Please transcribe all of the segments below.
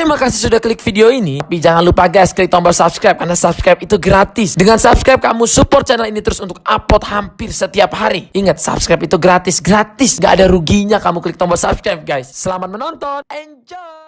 Terima kasih sudah klik video ini. Tapi jangan lupa guys, klik tombol subscribe karena subscribe itu gratis. Dengan subscribe kamu support channel ini terus untuk upload hampir setiap hari. Ingat, subscribe itu gratis. Gak ada ruginya kamu klik tombol subscribe guys. Selamat menonton. Enjoy.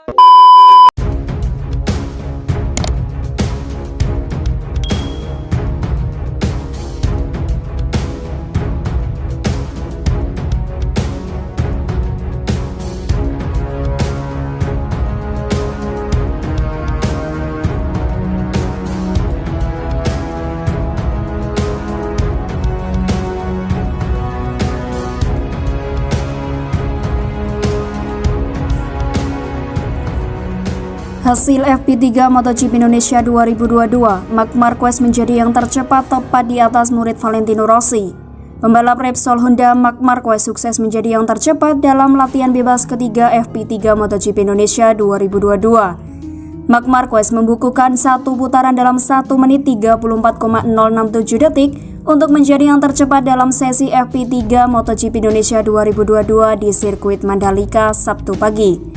Hasil FP3 MotoGP Indonesia 2022, Marc Marquez menjadi yang tercepat tepat di atas murid Valentino Rossi. Pembalap Repsol Honda Marc Marquez sukses menjadi yang tercepat dalam latihan bebas ketiga FP3 MotoGP Indonesia 2022. Marc Marquez membukukan satu putaran dalam 1 menit 34,067 detik untuk menjadi yang tercepat dalam sesi FP3 MotoGP Indonesia 2022 di sirkuit Mandalika Sabtu pagi.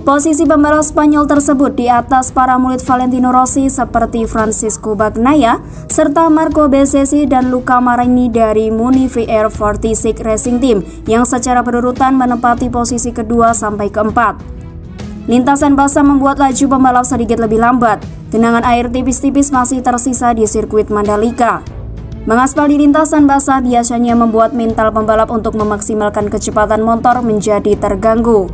Posisi pembalap Spanyol tersebut di atas para murid Valentino Rossi seperti Francisco Bagnaia, serta Marco Bezzecchi dan Luca Marini dari Muni VR46 Racing Team yang secara berurutan menempati posisi kedua sampai keempat. Lintasan basah membuat laju pembalap sedikit lebih lambat. Genangan air tipis-tipis masih tersisa di sirkuit Mandalika. Mengaspal di lintasan basah biasanya membuat mental pembalap untuk memaksimalkan kecepatan motor menjadi terganggu.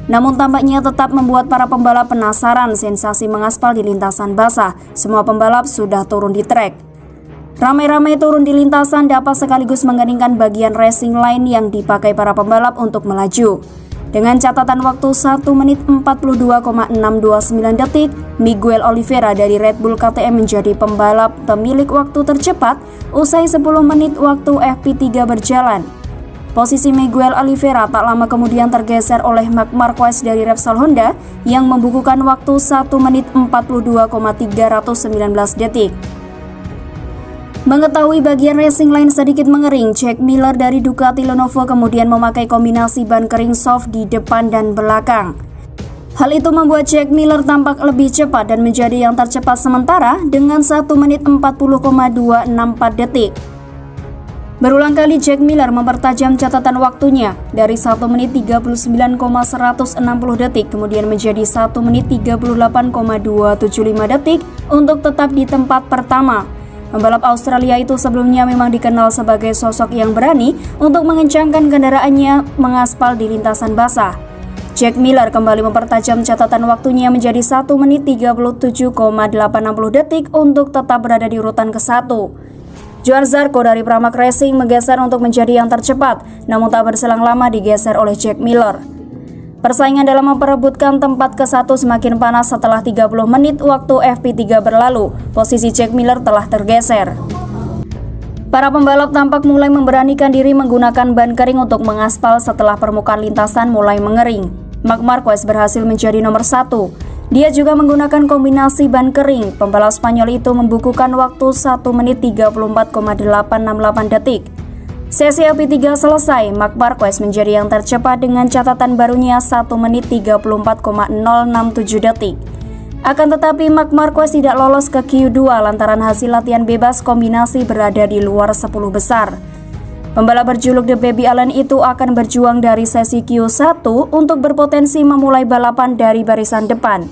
Namun tampaknya tetap membuat para pembalap penasaran sensasi mengaspal di lintasan basah. Semua pembalap sudah turun di trek. Ramai-ramai turun di lintasan dapat sekaligus mengeningkan bagian racing line yang dipakai para pembalap untuk melaju. Dengan catatan waktu 1 menit 42,629 detik, Miguel Oliveira dari Red Bull KTM menjadi pembalap pemilik waktu tercepat usai 10 menit waktu FP3 berjalan. Posisi Miguel Oliveira tak lama kemudian tergeser oleh Marc Marquez dari Repsol Honda yang membukukan waktu 1 menit 42,319 detik. Mengetahui bagian racing line sedikit mengering, Jack Miller dari Ducati Lenovo kemudian memakai kombinasi ban kering soft di depan dan belakang. Hal itu membuat Jack Miller tampak lebih cepat dan menjadi yang tercepat sementara dengan 1 menit 40,264 detik. Berulang kali Jack Miller mempertajam catatan waktunya dari 1 menit 39,160 detik kemudian menjadi 1 menit 38,275 detik untuk tetap di tempat pertama. Pembalap Australia itu sebelumnya memang dikenal sebagai sosok yang berani untuk mengencangkan kendaraannya mengaspal di lintasan basah. Jack Miller kembali mempertajam catatan waktunya menjadi 1 menit 37,860 detik untuk tetap berada di urutan ke-1. Johan Zarco dari Pramac Racing menggeser untuk menjadi yang tercepat, namun tak berselang lama digeser oleh Jack Miller. Persaingan dalam memperebutkan tempat ke-1 semakin panas setelah 30 menit waktu FP3 berlalu. Posisi Jack Miller telah tergeser. Para pembalap tampak mulai memberanikan diri menggunakan ban kering untuk mengaspal setelah permukaan lintasan mulai mengering. Marc Marquez berhasil menjadi nomor 1. Dia juga menggunakan kombinasi ban kering. Pembalap Spanyol itu membukukan waktu 1 menit 34,868 detik. Sesi FP3 selesai, Marc Marquez menjadi yang tercepat dengan catatan barunya 1 menit 34,067 detik. Akan tetapi Marc Marquez tidak lolos ke Q2 lantaran hasil latihan bebas kombinasi berada di luar 10 besar. Pembalap berjuluk The Baby Allen itu akan berjuang dari sesi Q1 untuk berpotensi memulai balapan dari barisan depan.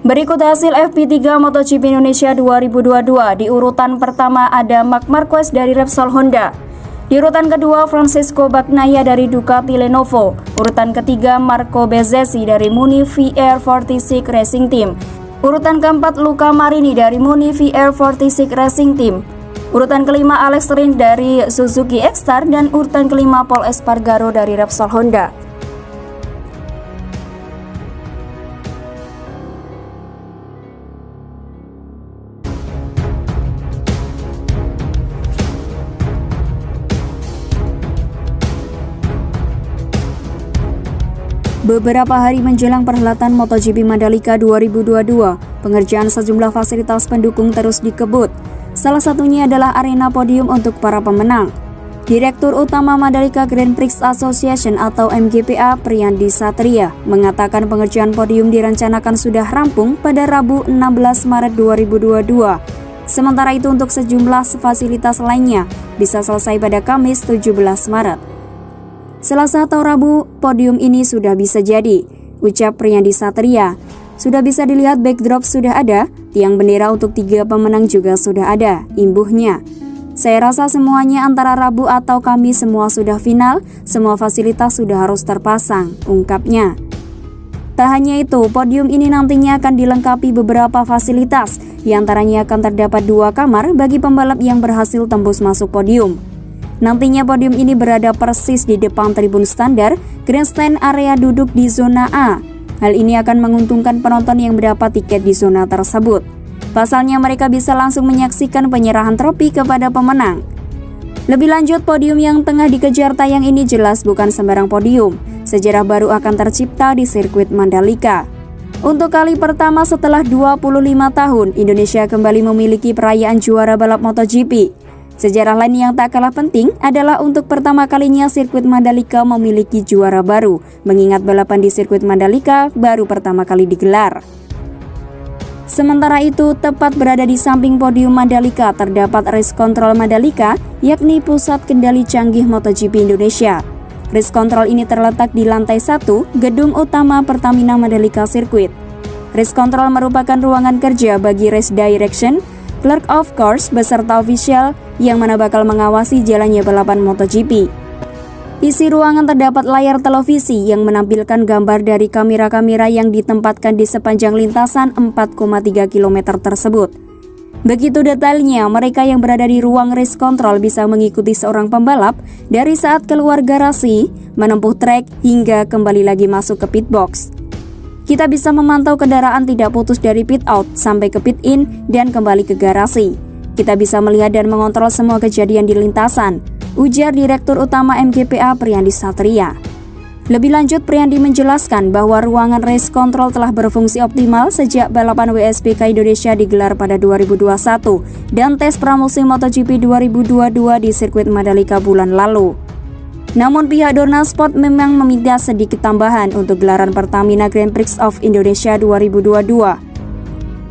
Berikut hasil FP3 MotoGP Indonesia 2022. Di urutan pertama ada Marc Marquez dari Repsol Honda. Di urutan kedua Francisco Bagnaia dari Ducati Lenovo. Urutan ketiga Marco Bezzecchi dari Muni VR46 Racing Team. Urutan keempat Luca Marini dari Muni VR46 Racing Team. Urutan kelima Alex Rins dari Suzuki X-Star dan urutan kelima Pol Espargaro dari Repsol Honda. Beberapa hari menjelang perhelatan MotoGP Mandalika 2022, pengerjaan sejumlah fasilitas pendukung terus dikebut. Salah satunya adalah arena podium untuk para pemenang. Direktur Utama Mandalika Grand Prix Association atau MGPA Priyandi Satria mengatakan pengerjaan podium direncanakan sudah rampung pada Rabu 16 Maret 2022. Sementara itu untuk sejumlah fasilitas lainnya bisa selesai pada Kamis 17 Maret. Selasa atau Rabu, podium ini sudah bisa jadi, ucap Priyandi Satria. Sudah bisa dilihat backdrop sudah ada, tiang bendera untuk 3 pemenang juga sudah ada, imbuhnya. Saya rasa semuanya antara Rabu atau Kamis semua sudah final, semua fasilitas sudah harus terpasang, ungkapnya. Tak hanya itu, podium ini nantinya akan dilengkapi beberapa fasilitas, diantaranya akan terdapat 2 kamar bagi pembalap yang berhasil tembus masuk podium. Nantinya podium ini berada persis di depan tribun standar, grandstand area duduk di zona A. Hal ini akan menguntungkan penonton yang mendapat tiket di zona tersebut. Pasalnya mereka bisa langsung menyaksikan penyerahan trofi kepada pemenang. Lebih lanjut, podium yang tengah dikejar tayang ini jelas bukan sembarang podium. Sejarah baru akan tercipta di sirkuit Mandalika. Untuk kali pertama setelah 25 tahun, Indonesia kembali memiliki perayaan juara balap MotoGP. Sejarah lain yang tak kalah penting adalah untuk pertama kalinya sirkuit Mandalika memiliki juara baru, mengingat balapan di sirkuit Mandalika baru pertama kali digelar. Sementara itu, tepat berada di samping podium Mandalika terdapat Race Control Mandalika, yakni pusat kendali canggih MotoGP Indonesia. Race Control ini terletak di lantai 1 gedung utama Pertamina Mandalika Circuit. Race Control merupakan ruangan kerja bagi Race Direction, Clerk of Course beserta official yang mana bakal mengawasi jalannya balapan MotoGP. Isi ruangan terdapat layar televisi yang menampilkan gambar dari kamera-kamera yang ditempatkan di sepanjang lintasan 4,3 km tersebut. Begitu detailnya, mereka yang berada di ruang race control bisa mengikuti seorang pembalap dari saat keluar garasi, menempuh trek, hingga kembali lagi masuk ke pit box. Kita bisa memantau kendaraan tidak putus dari pit out sampai ke pit in dan kembali ke garasi. Kita bisa melihat dan mengontrol semua kejadian di lintasan, ujar Direktur Utama MGPA Priyandi Satria. Lebih lanjut, Priyandi menjelaskan bahwa ruangan race control telah berfungsi optimal sejak balapan WSBK Indonesia digelar pada 2021 dan tes pramusim MotoGP 2022 di sirkuit Mandalika bulan lalu. Namun pihak Dorna Sport memang meminta sedikit tambahan untuk gelaran Pertamina Grand Prix of Indonesia 2022.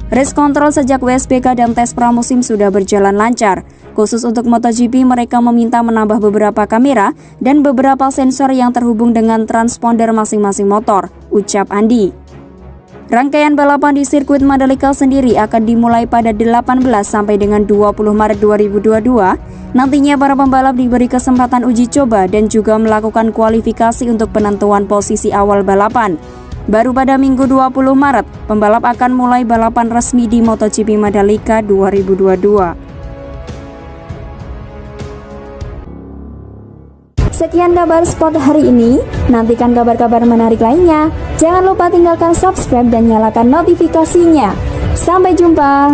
Race control sejak WSBK dan tes pramusim sudah berjalan lancar. Khusus untuk MotoGP, mereka meminta menambah beberapa kamera dan beberapa sensor yang terhubung dengan transponder masing-masing motor, ucap Andi. Rangkaian balapan di sirkuit Mandalika sendiri akan dimulai pada 18 sampai dengan 20 Maret 2022. Nantinya para pembalap diberi kesempatan uji coba dan juga melakukan kualifikasi untuk penentuan posisi awal balapan. Baru pada Minggu 20 Maret, pembalap akan mulai balapan resmi di MotoGP Mandalika 2022. Sekian kabar sport hari ini, nantikan kabar-kabar menarik lainnya. Jangan lupa tinggalkan subscribe dan nyalakan notifikasinya. Sampai jumpa.